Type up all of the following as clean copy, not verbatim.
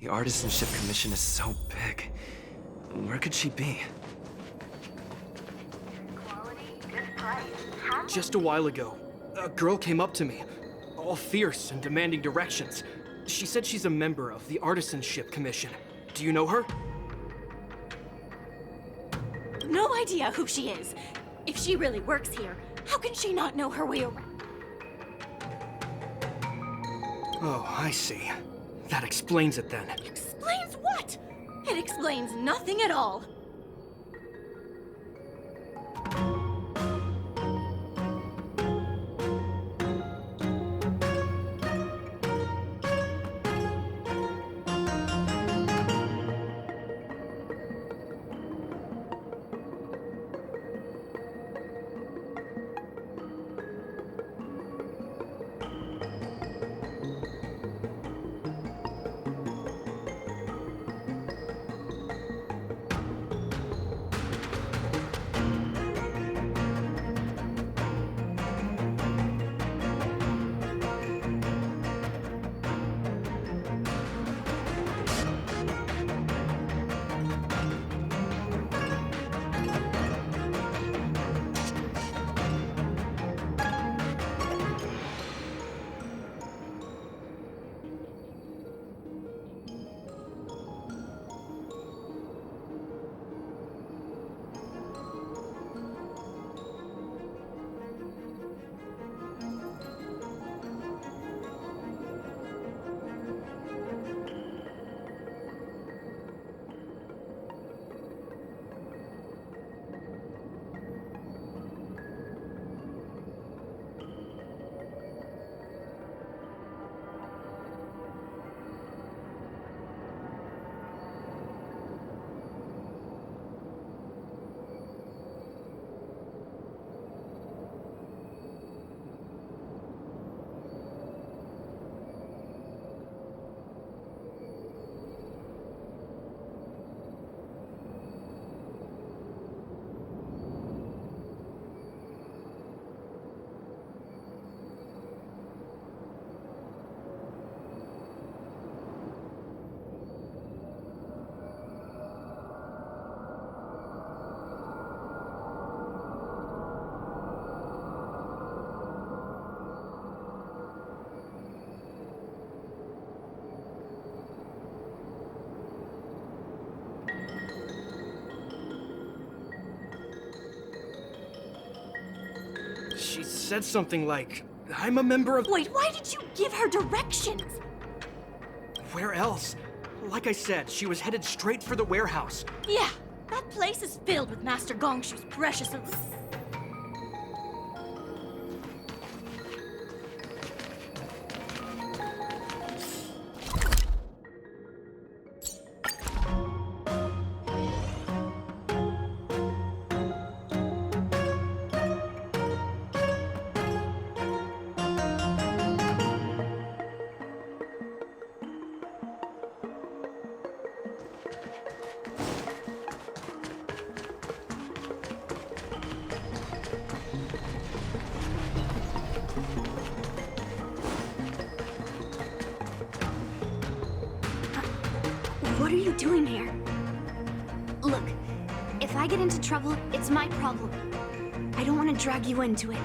The Artisanship Commission is so big. Where could she be? Just a while ago, a girl came up to me, all fierce and demanding directions. She said she's a member of the Artisanship Commission. Do you know her? No idea who she is. If she really works here, how can she not know her way around? Oh, I see. That explains it then. Explains what? It explains nothing at all. She said something like, I'm a member of— Wait, why did you give her directions? Where else? Like I said, she was headed straight for the warehouse. Yeah, that place is filled with Master Gongshu's precious— What are you doing here? Look, if I get into trouble, it's my problem. I don't want to drag you into it.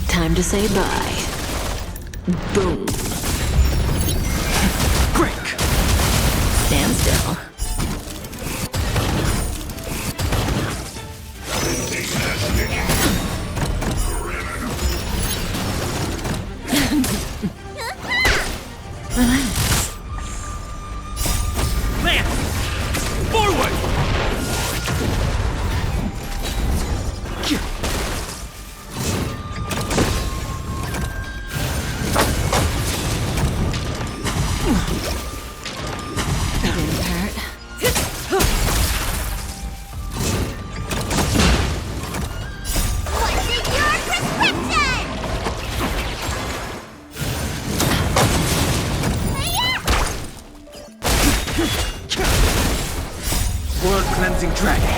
Time to say bye. Boom. Break! Stand still. Lance! Forward! That didn't hurt. What's in your prescription? World cleansing dragon.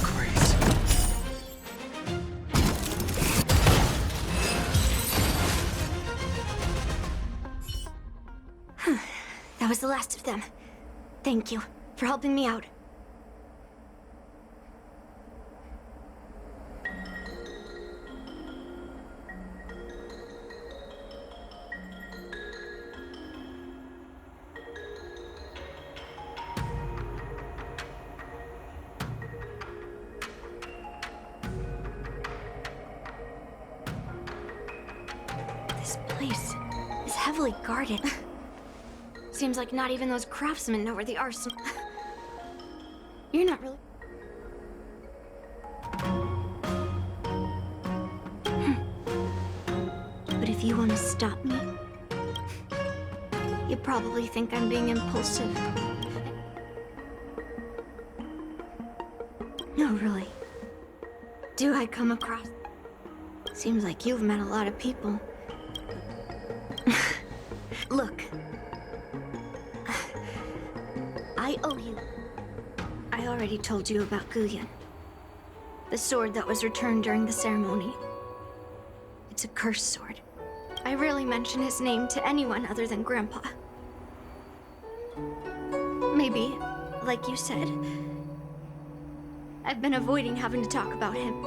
Grace. That was the last of them. Thank you for helping me out. This place is heavily guarded. Seems like not even those craftsmen know where the arsenal. You're not really. But if you want to stop me, you probably think I'm being impulsive. No, really. Do I come across? Seems like you've met a lot of people. Look. I owe you. I already told you about Guyan. The sword that was returned during the ceremony. It's a cursed sword. I rarely mention his name to anyone other than Grandpa. Maybe, like you said, I've been avoiding having to talk about him.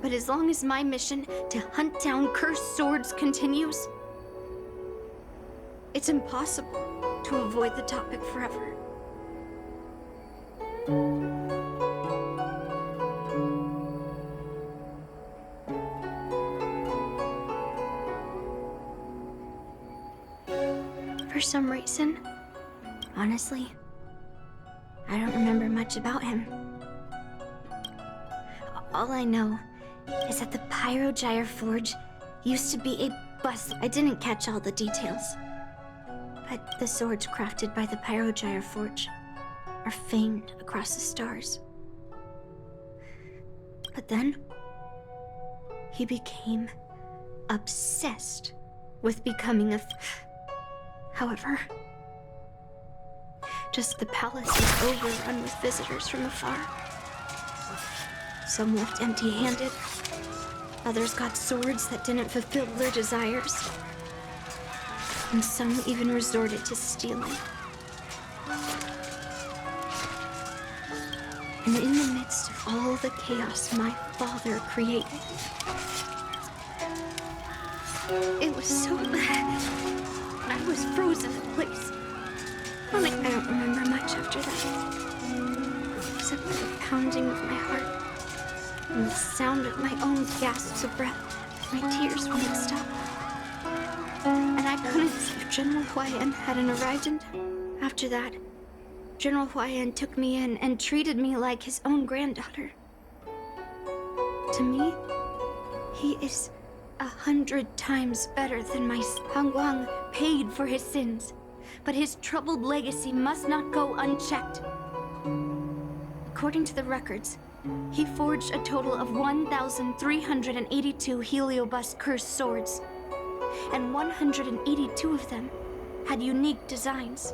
But as long as my mission to hunt down cursed swords continues, it's impossible to avoid the topic forever. For some reason, honestly, I don't remember much about him. All I know is that the Pyrogyre Forge used to be a bust. I didn't catch all the details. But the swords crafted by the Pyrogyre Forge are famed across the stars. But then, he became obsessed with becoming a... However, just the palace was overrun with visitors from afar. Some left empty-handed. Others got swords that didn't fulfill their desires. And some even resorted to stealing. And in the midst of all the chaos my father created, it was so bad. I was frozen in place. I don't remember much after that. Except for the pounding of my heart and the sound of my own gasps of breath. My tears wouldn't stop. And I couldn't see if General Huayan hadn't arrived, and after that, General Huayan took me in and treated me like his own granddaughter. To me, he is 100 times better than my Hangguang paid for his sins, but his troubled legacy must not go unchecked. According to the records, He forged a total of 1,382 Heliobus cursed swords, and 182 of them had unique designs.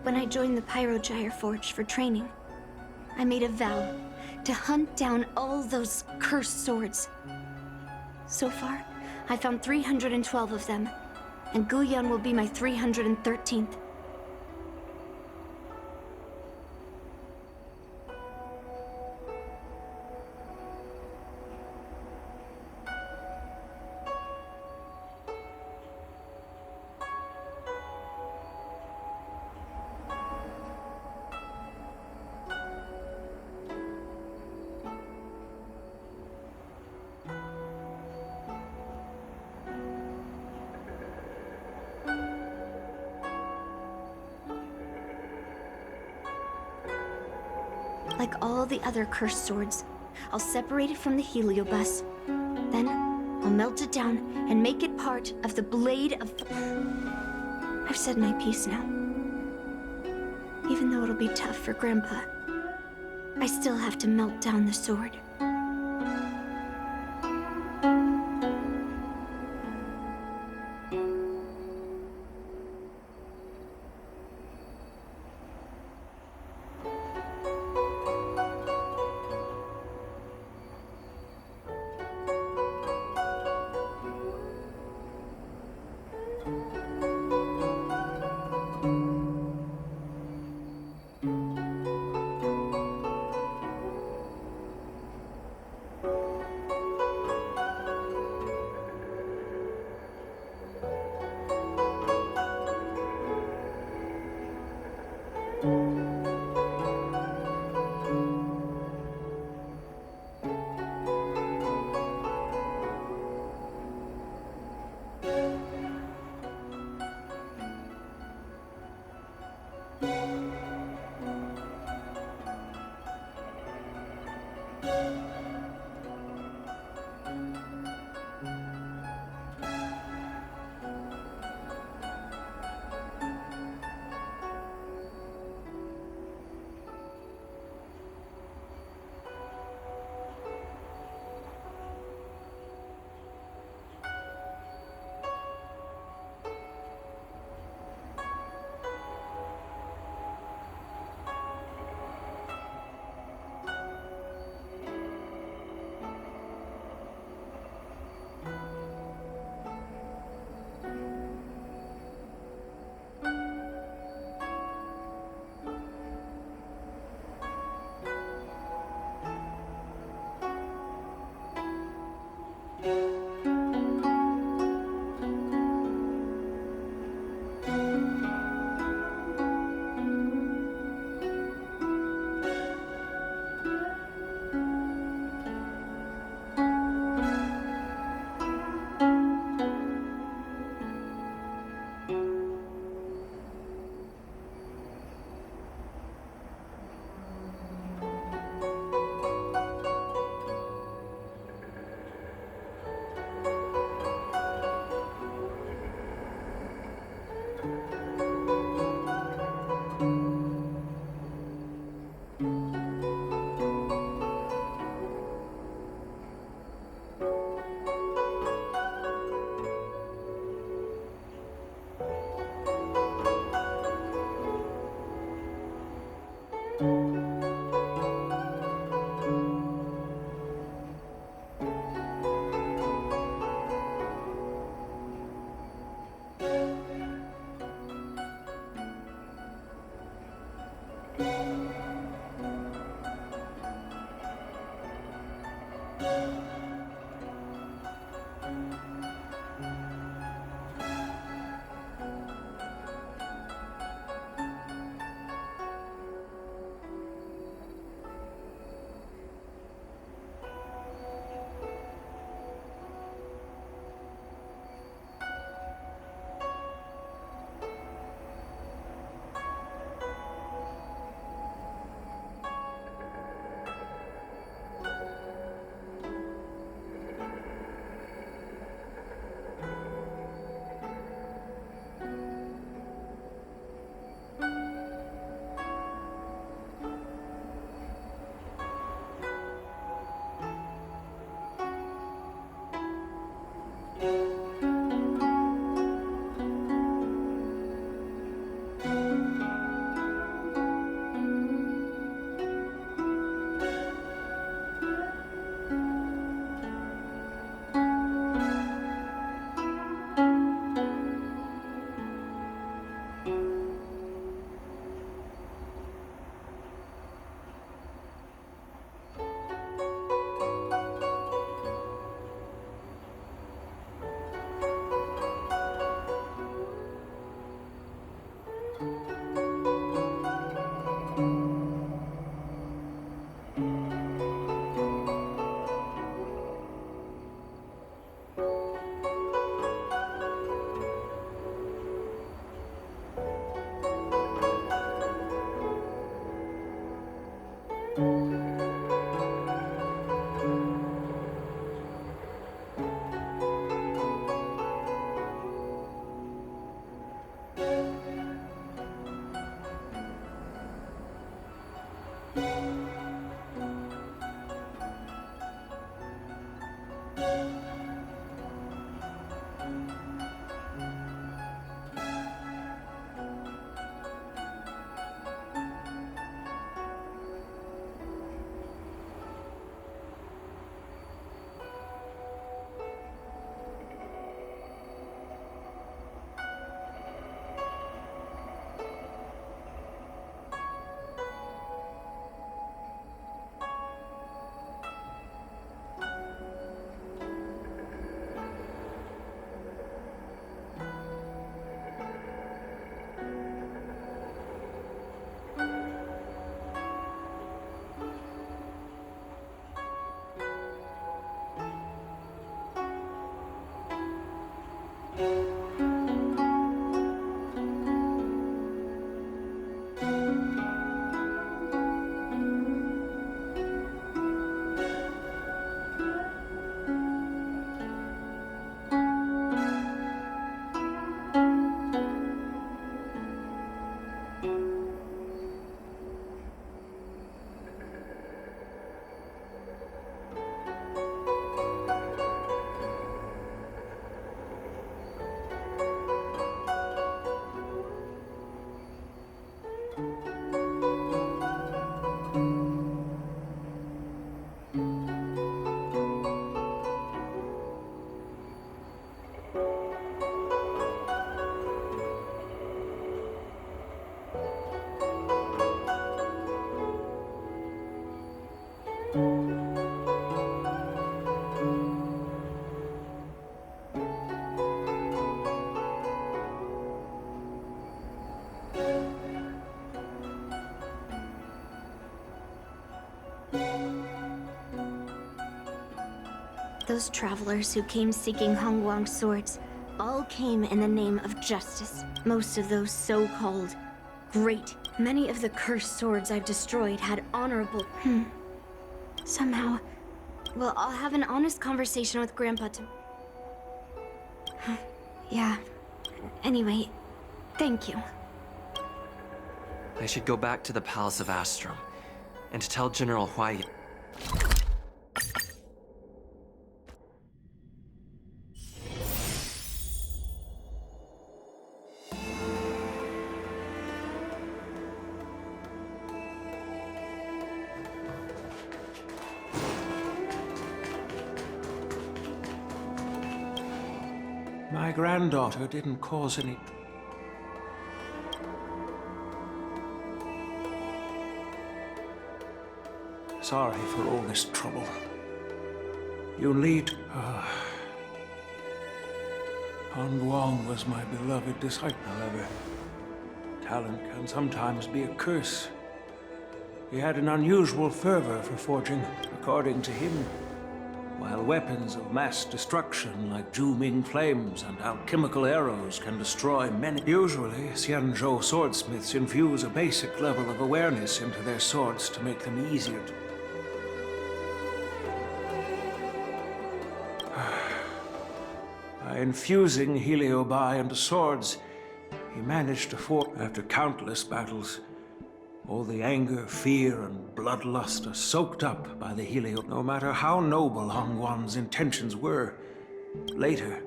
When I joined the Pyrogyre Forge for training, I made a vow to hunt down all those cursed swords. So far, I found 312 of them, and Guyan will be my 313th. Like all the other cursed swords, I'll separate it from the Heliobus. Then, I'll melt it down and make it part of the Blade of... I've said my piece now. Even though it'll be tough for Grandpa, I still have to melt down the sword. Those travelers who came seeking Hongguang's swords all came in the name of justice. Most of those so-called great. Many of the cursed swords I've destroyed had honorable... Somehow... Well, I'll have an honest conversation with Grandpa to... Yeah. Anyway, thank you. I should go back to the Palace of Astrum and tell General Huai. My granddaughter didn't cause any... Sorry for all this trouble. You lead. Han Guang was my beloved disciple. However, talent can sometimes be a curse. He had an unusual fervor for forging, according to him. While weapons of mass destruction like Ju-Ming flames and alchemical arrows can destroy many, usually Xianzhou swordsmiths infuse a basic level of awareness into their swords to make them easier to... By infusing Heliobi into swords, he managed to forge. After countless battles, all the anger, fear, and bloodlust are soaked up by the Helio. No matter how noble Hongwan's intentions were, later,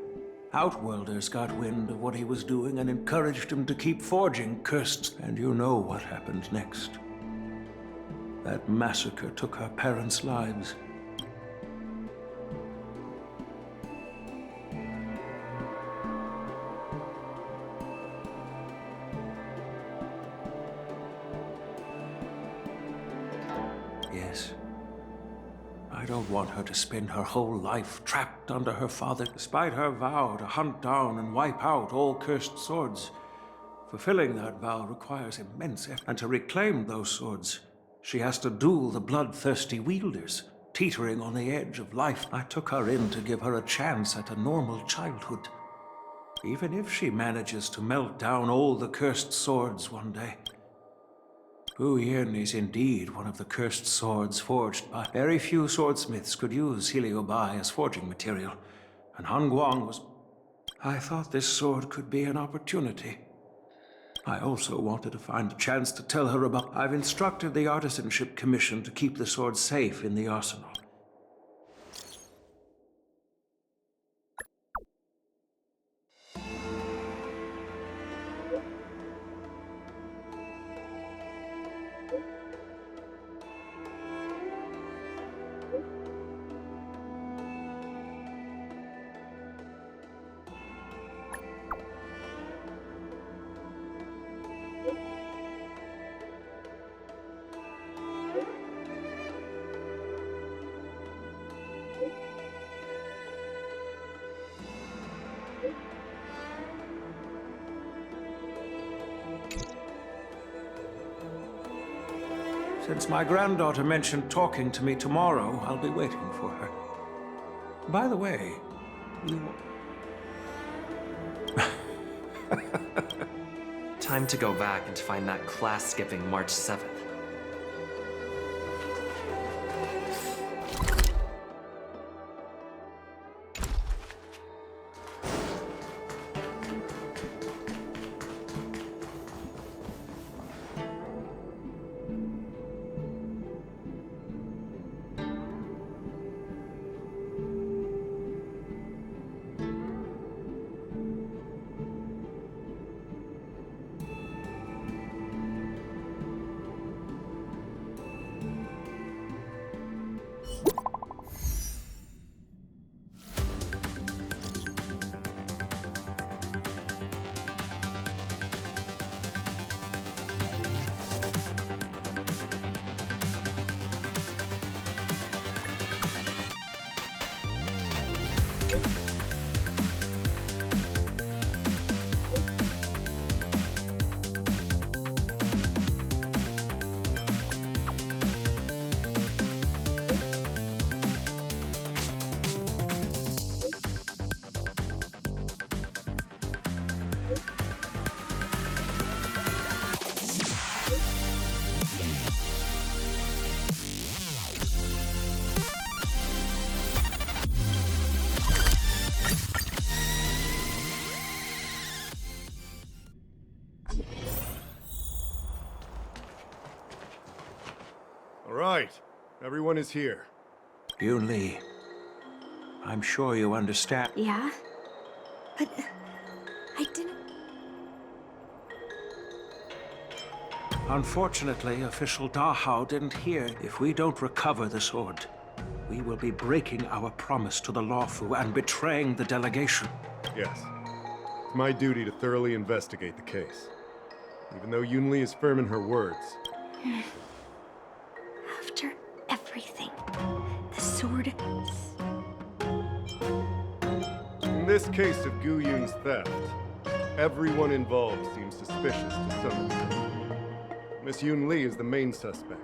Outworlders got wind of what he was doing and encouraged him to keep forging cursed. And you know what happened next. That massacre took her parents' lives. Yes. I don't want her to spend her whole life trapped under her father, despite her vow to hunt down and wipe out all cursed swords. Fulfilling that vow requires immense effort, and to reclaim those swords, she has to duel the bloodthirsty wielders, teetering on the edge of life. I took her in to give her a chance at a normal childhood. Even if she manages to melt down all the cursed swords one day. Hu Yin is indeed one of the cursed swords forged by... Very few swordsmiths could use Heliobi as forging material, and Han Guang was... I thought this sword could be an opportunity. I also wanted to find a chance to tell her about... I've instructed the Artisanship Commission to keep the sword safe in the arsenal. Since my granddaughter mentioned talking to me tomorrow, I'll be waiting for her. By the way, you... Time to go back and find that class-skipping March 7th. All right, everyone is here. Yun Li, I'm sure you understand. Yeah? But I didn't... Unfortunately, official Dahao didn't hear. If we don't recover the sword, we will be breaking our promise to the Lawfu and betraying the delegation. Yes. It's my duty to thoroughly investigate the case. Even though Yun Li is firm in her words. After everything... everything. The sword. In this case of Gu Yun's theft, everyone involved seems suspicious to some extent. Miss Yun Li is the main suspect.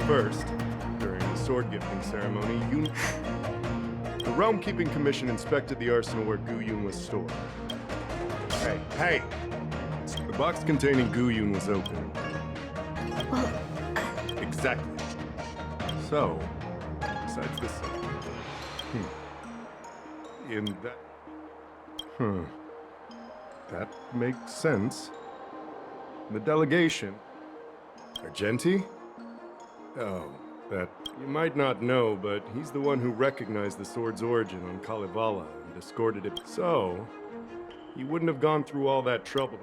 First, during the sword gifting ceremony, the Realm Keeping Commission inspected the arsenal where Gu Yun was stored. Hey! The box containing Gu Yun was open. Well, Exactly. So, besides this... In that... That makes sense. The delegation... Argenti? Oh, that... You might not know, but he's the one who recognized the sword's origin on Kalevala and escorted it. So, he wouldn't have gone through all that trouble.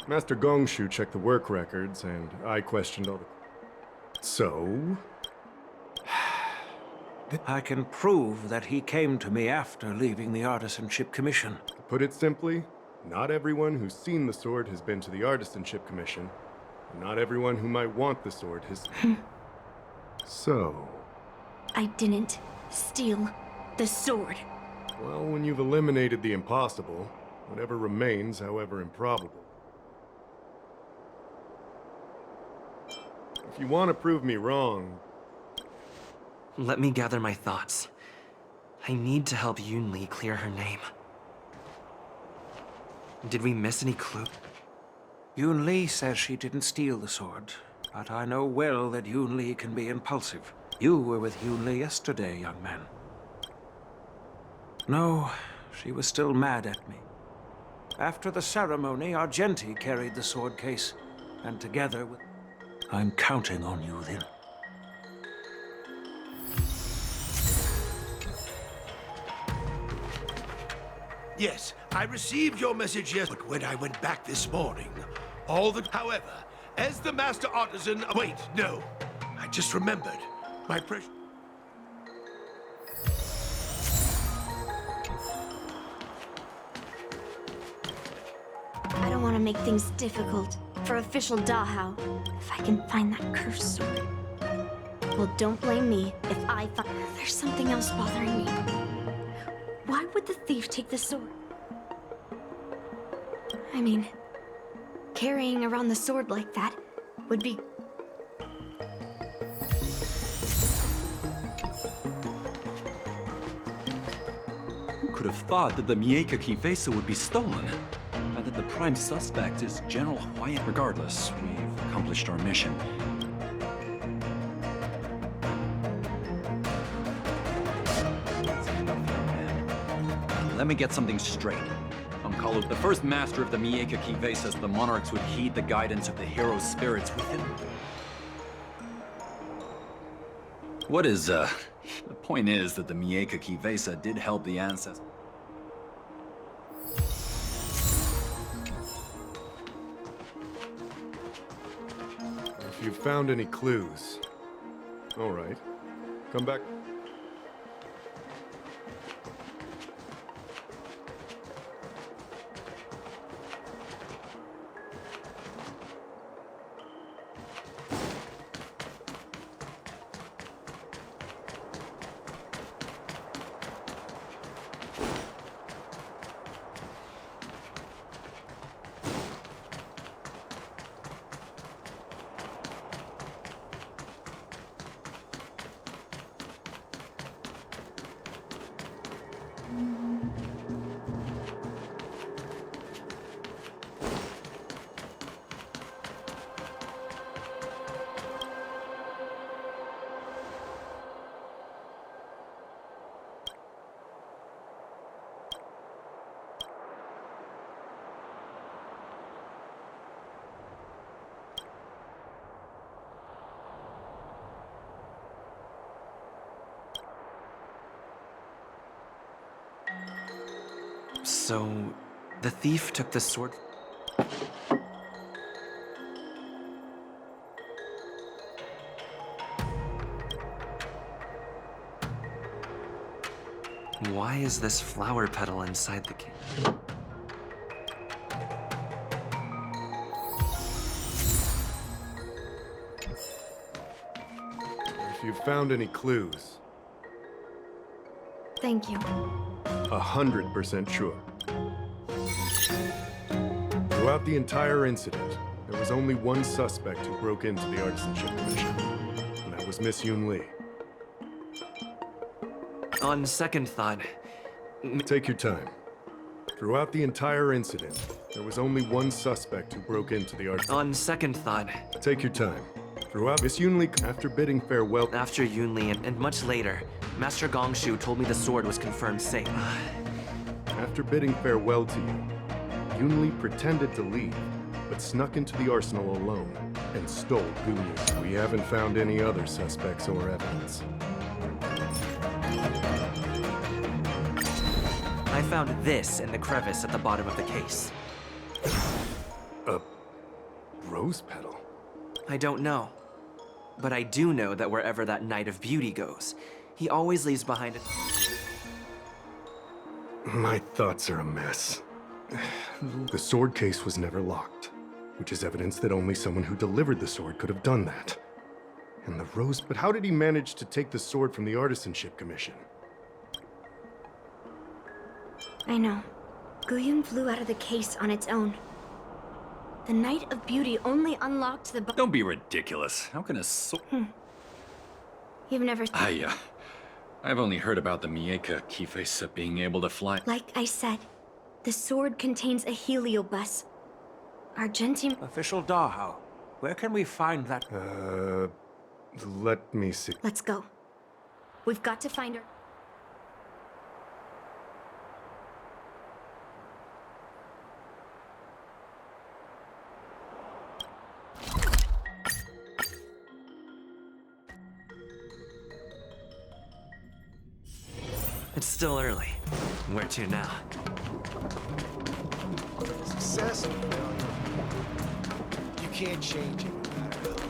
Master Gongshu checked the work records, and I questioned all the... So? I can prove that he came to me after leaving the Artisanship Commission. To put it simply, not everyone who's seen the sword has been to the Artisanship Commission. And not everyone who might want the sword has... So... I didn't steal the sword. Well, when you've eliminated the impossible, whatever remains, however improbable. If you want to prove me wrong... Let me gather my thoughts. I need to help Yun Li clear her name. Did we miss any clue? Yun Li says she didn't steal the sword, but I know well that Yun Li can be impulsive. You were with Yun Li yesterday, young man. No, she was still mad at me. After the ceremony, Argenti carried the sword case, and together with... I'm counting on you then. Yes, I received your message yesterday, but when I went back this morning, however, as the master artisan... Wait, no. I just remembered. My precious... I don't want to make things difficult for official Dahao. If I can find that cursed sword. Well, don't blame me if I find... There's something else bothering me. Why would the thief take the sword? I mean, carrying around the sword like that would be... Who could have thought that the Mieka Kivesa would be stolen? And that the prime suspect is General Huayan. Regardless, we've accomplished our mission. Let me get something straight. Kalu, the first master of the Mieka Kivesa says the monarchs would heed the guidance of the hero spirits within. What is, The point is that the Mieka Kivesa did help the ancestors. If you've found any clues... All right. Come back... So, the thief took the sword... Why is this flower petal inside the case? If you've found any clues, Thank you. 100% sure. Throughout the entire incident, there was only one suspect who broke into the Artisanship Commission, and that was Miss Yoon Lee. On second thought, Take your time. Throughout the entire incident, there was only one suspect who broke into the art. on second thought, Take your time. Throughout Miss Yoon Lee, after bidding farewell, after Yunli and much later, Master Gongshu told me the sword was confirmed safe. after bidding farewell to you, Yoon Lee pretended to leave, but snuck into the arsenal alone and stole Gunyu. We haven't found any other suspects or evidence. I found this in the crevice at the bottom of the case. A rose petal? I don't know. But I do know that wherever that Knight of Beauty goes, he always leaves behind a... My thoughts are a mess. The sword case was never locked, which is evidence that only someone who delivered the sword could have done that. And the rose... But how did he manage to take the sword from the Artisanship Commission? I know. Guyun flew out of the case on its own. The Knight of Beauty only unlocked the Don't be ridiculous. How can a sword... You've never... I've only heard about the Mieka Kifesa being able to fly. Like I said, the sword contains a heliobus. Argentine... Official Dahao, where can we find that? Let me see. Let's go. We've got to find her. It's still early. Where to now? Success or failure, you can't change it no matter how.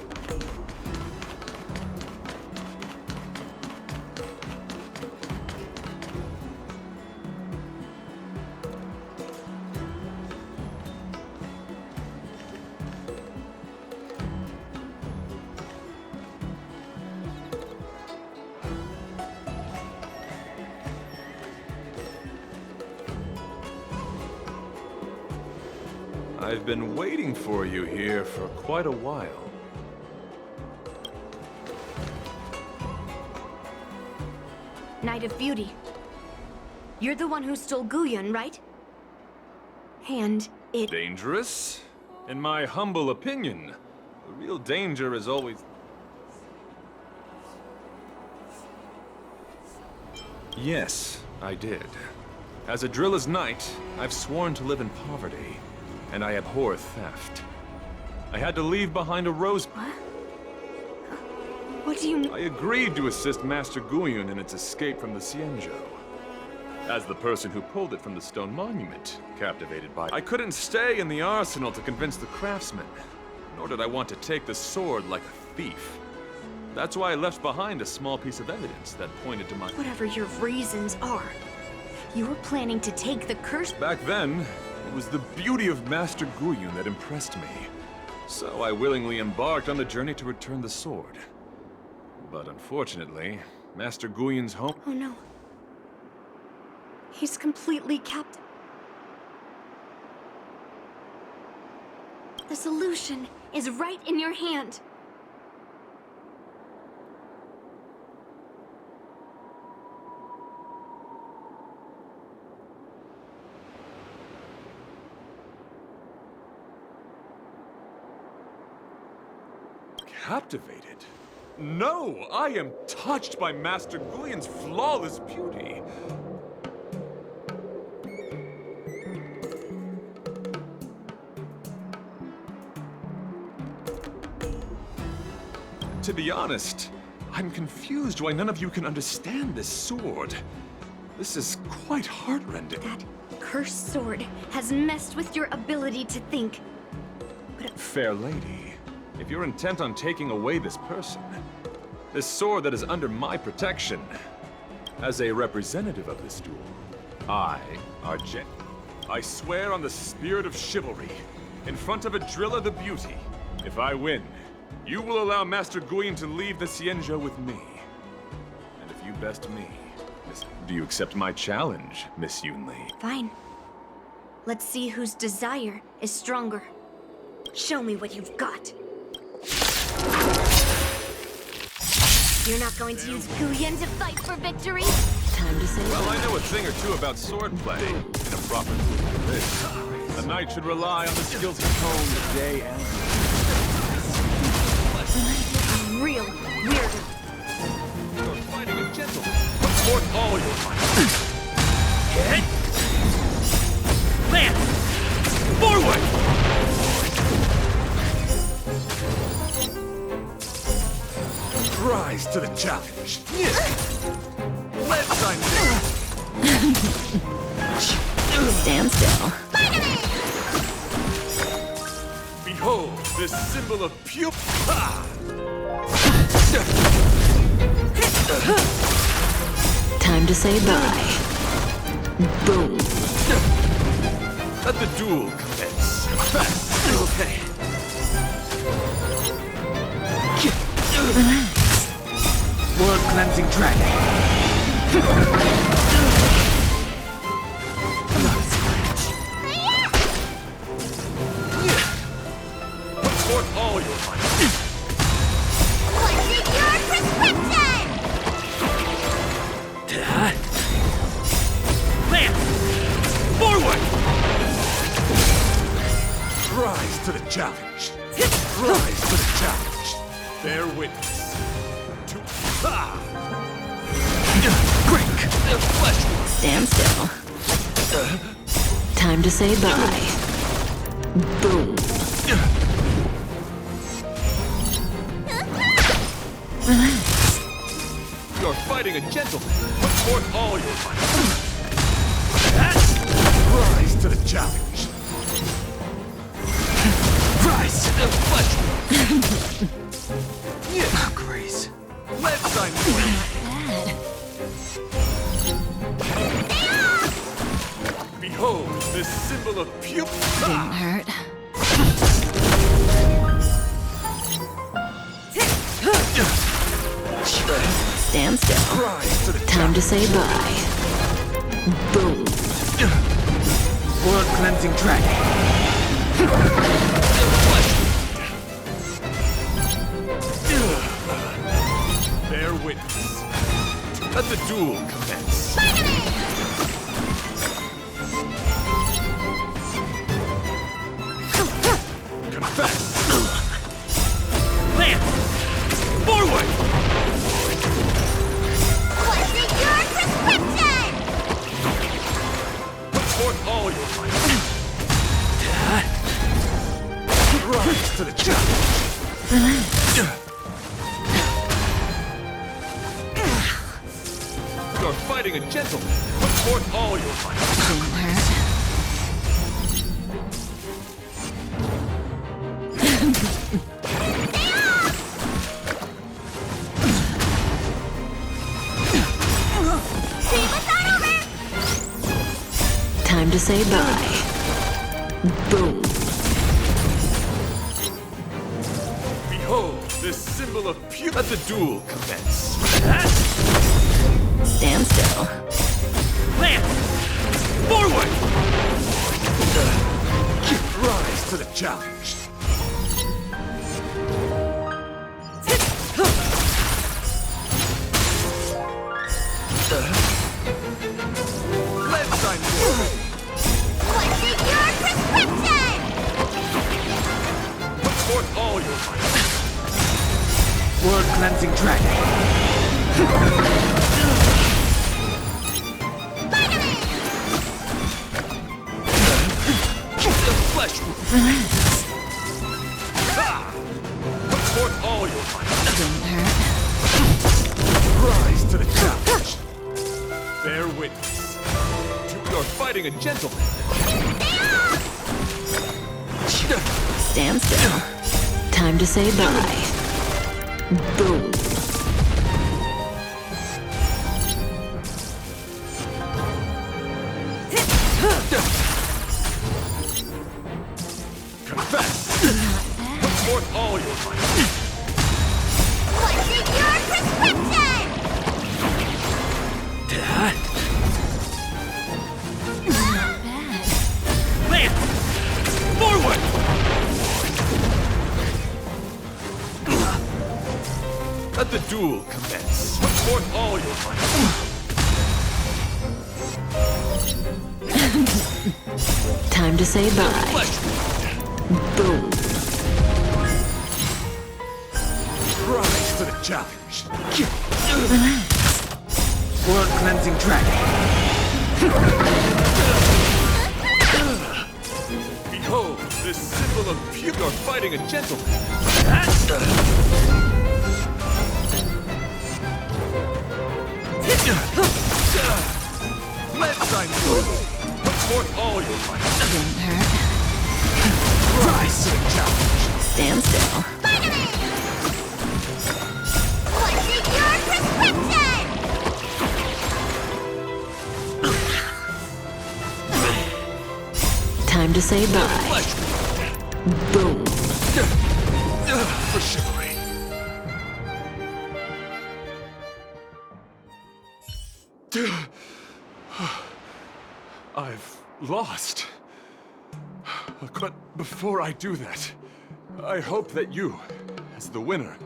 I've been waiting for you here for quite a while. Knight of Beauty. You're the one who stole Guyun, right? And it... Dangerous? In my humble opinion, the real danger is always... Yes, I did. As a Drilla's knight, I've sworn to live in poverty, and I abhor theft. I had to leave behind a rose... What? What do you mean? I agreed to assist Master Guyun in its escape from the Xianzhou. As the person who pulled it from the stone monument, captivated by... I couldn't stay in the arsenal to convince the craftsman, nor did I want to take the sword like a thief. That's why I left behind a small piece of evidence that pointed to my... Whatever your reasons are, you were planning to take the curse... Back then, it was the beauty of Master Guyun that impressed me. So I willingly embarked on the journey to return the sword. But unfortunately, Master Guyun's home... Oh no. He's completely captive. The solution is right in your hand. Captivated? No! I am touched by Master Guyun's flawless beauty! To be honest, I'm confused why none of you can understand this sword. This is quite heartrending. That cursed sword has messed with your ability to think. Fair lady, if you're intent on taking away this person, this sword that is under my protection, As a representative of this duel, I, Argent, I swear on the spirit of chivalry, in front of Adrilla the Beauty, if I win, you will allow Master Guyon to leave the Cienjo with me. And if you best me, do you accept my challenge, Miss Yunli? Fine. Let's see whose desire is stronger. Show me what you've got. You're not going to use Guyon to fight for victory? Time to say Well, I know a thing or two about swordplay in a proper group like this. A knight should rely on the skills he honed day and night. Real weirdo. You're fighting a gentleman. Put forth all your might. Hit! Land! Forward! Rise to the challenge. Let's stand still. Behold this symbol of pure. Time to say bye. Boom. Let the duel commence. Okay. World cleansing dragon. Put forth all your might. What's in your prescription? Land! Forward! Rise to the challenge. Rise to the challenge. Bear witness. Break! Flesh! Stand still. Time to say bye. Boom. Relax. You're fighting a gentleman. Put forth all your might. Rise to the challenge. Rise! Flesh! Oh, Grace. Let's sign Behold this symbol of pure. Didn't hurt. Stand still. Rise to the Time to say bye. Boom. World cleansing dragon. Bear witness. Let the duel commence. Confess. Land! Forward! What's in your prescription? Put forth all your might. Rise to the challenge. You're fighting a gentleman. Put forth all your might. Didn't hurt. Time to say bye. Boom. Behold this symbol of pure. Let the duel commence. Stand still. Land! Forward! Rise to the challenge. Let's sign forward. What's in your prescription? Put forth all your might. World cleansing dragon. Flesh. Relax. Put forth all your might. Didn't hurt. Rise to the challenge. Bear witness. You're fighting a gentleman. Stand still. Time to say bye. Boom. fight. What's in your prescription? Not bad. Lance! Forward! Let the duel commence. Put forth all your might. Time to say bye. Flesh! Boom. Rise to the challenge. Blood cleansing dragon. Behold, this symbol of pure. You're fighting a gentleman. Let's sign you. Put forth all your might. Didn't hurt. Rise to the challenge. Stand still. What's in your prescription? Time to say bye. Flesh Boom. for chivalry. I've lost. But before I do that, I hope that you, as the winner,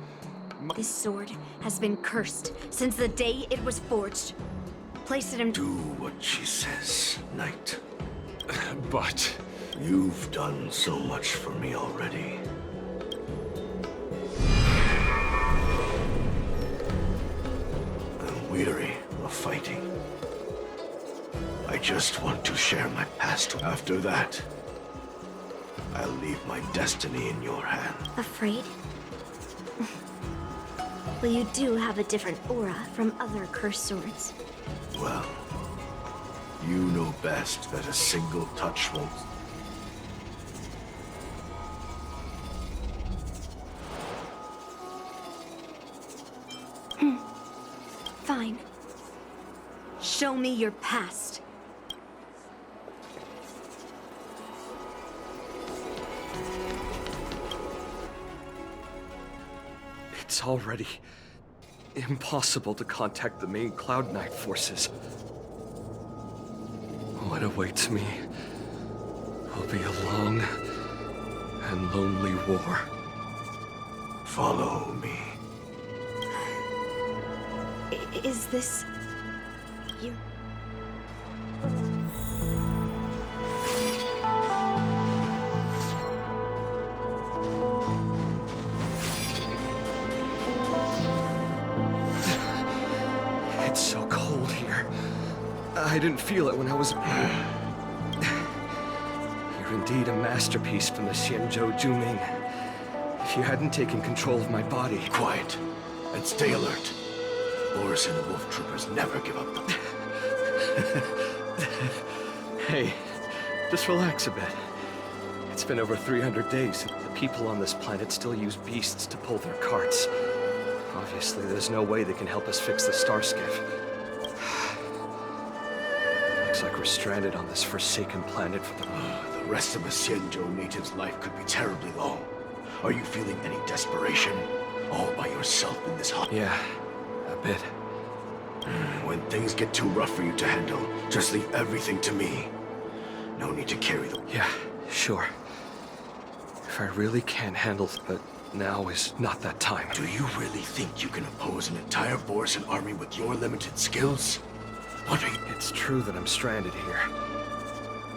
This sword has been cursed since the day it was forged. Place it in. do what she says, Knight. But you've done so much for me already. I'm weary of fighting. I just want to share my past. After that, I'll leave my destiny in your hands. Afraid? Well, you do have a different aura from other cursed swords. Well, you know best that a single touch won't. Fine. Show me your past. It's already impossible to contact the main Cloud Knight forces. What awaits me will be a long and lonely war. Follow me. Is this... you? It's so cold here. I didn't feel it when I was... You're indeed a masterpiece from the Xianzhou Juming. If you hadn't taken control of my body... Quiet and stay alert. Boris and the Wolf Troopers never give up. Hey, just relax a bit. It's been over 300 days. The people on this planet still use beasts to pull their carts. Obviously, there's no way they can help us fix the star skiff. Looks like we're stranded on this forsaken planet for The rest of a Xianzhou native's life could be terribly long. Are you feeling any desperation? All by yourself in this hot... Yeah, a bit. When things get too rough for you to handle, just leave everything to me. No need to carry them. Yeah, sure. If I really can handle it, but now is not that time. Do you really think you can oppose an entire Borisan army with your limited skills? What are you... It's true that I'm stranded here.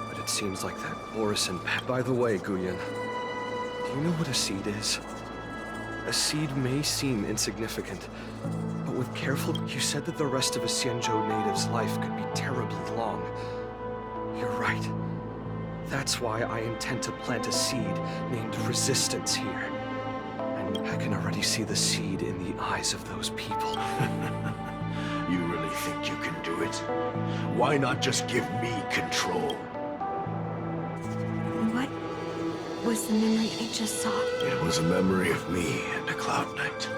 But it seems like that Borisan... By the way, Guyan, do you know what a seed is? A seed may seem insignificant, but with careful... You said that the rest of a Xianzhou native's life could be terribly long. You're right. That's why I intend to plant a seed named Resistance here. And I can already see the seed in the eyes of those people. You really think you can do it? Why not just give me control? What was the memory I just saw? It was a memory of me and a Cloud Knight.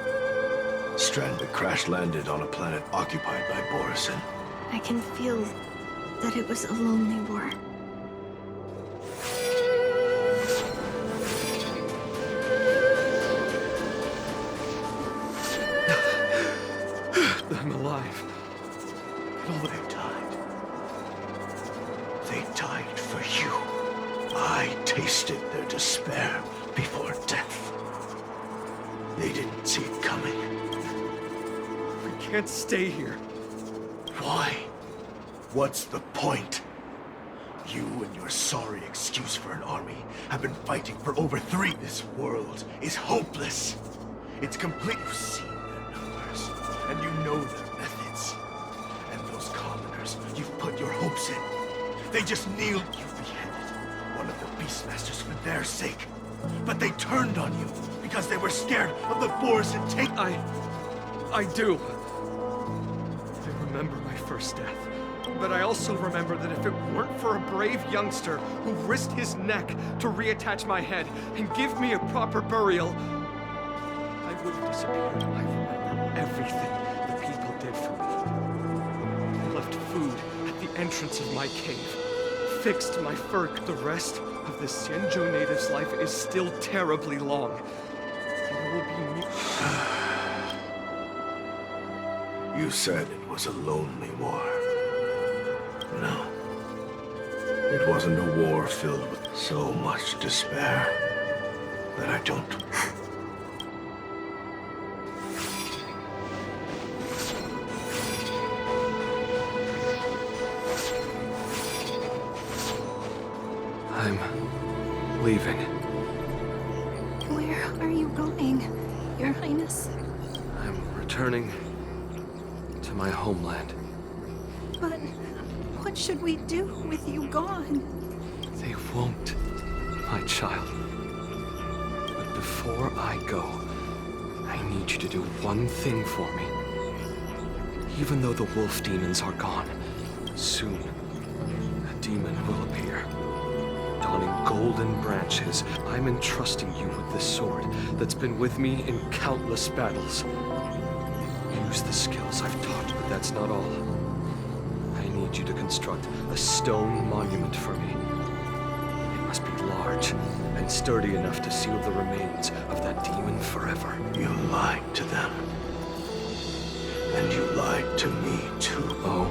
Stranded, crash-landed on a planet occupied by Borisan. I can feel that it was a lonely war. I'm alive. Oh, they died. They died for you. I tasted their despair before death. They didn't see it coming. We can't stay here. Why? What's the point? You and your sorry excuse for an army have been fighting for over 3. This world is hopeless. It's complete. You've seen their numbers, and you know their methods. And those commoners you've put your hopes in. They just kneeled. You beheaded one of the Beastmasters for their sake. But they turned on you because they were scared of the forest and take. I do. I remember my first death. But I also remember that if it weren't for a brave youngster who risked his neck to reattach my head and give me a proper burial, I would have disappeared. I remember everything the people did for me. They left food at the entrance of my cave, fixed my fur. The rest of the Xianzhou native's life is still terribly long. And it will be You said it was a lonely war. No. It wasn't a war filled with so much despair that I don't. I'm leaving. Where are you going, Your Highness? I'm returning to my homeland. But what should we do with you gone? They won't, my child. But before I go, I need you to do one thing for me. Even though the wolf demons are gone, soon a demon will appear. Donning golden branches, I'm entrusting you with this sword that's been with me in countless battles. Use the skills I've taught, but that's not all. I need you to construct a stone monument for me. It must be large and sturdy enough to seal the remains of that demon forever. You lied to them. And you lied to me, too. Oh?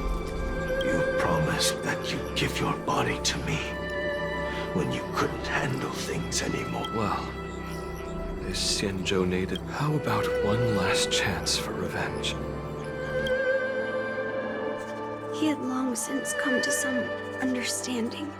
You promised that you'd give your body to me when you couldn't handle things anymore. Well, this Xianzhou native, how about one last chance for revenge? He had long since come to some understanding.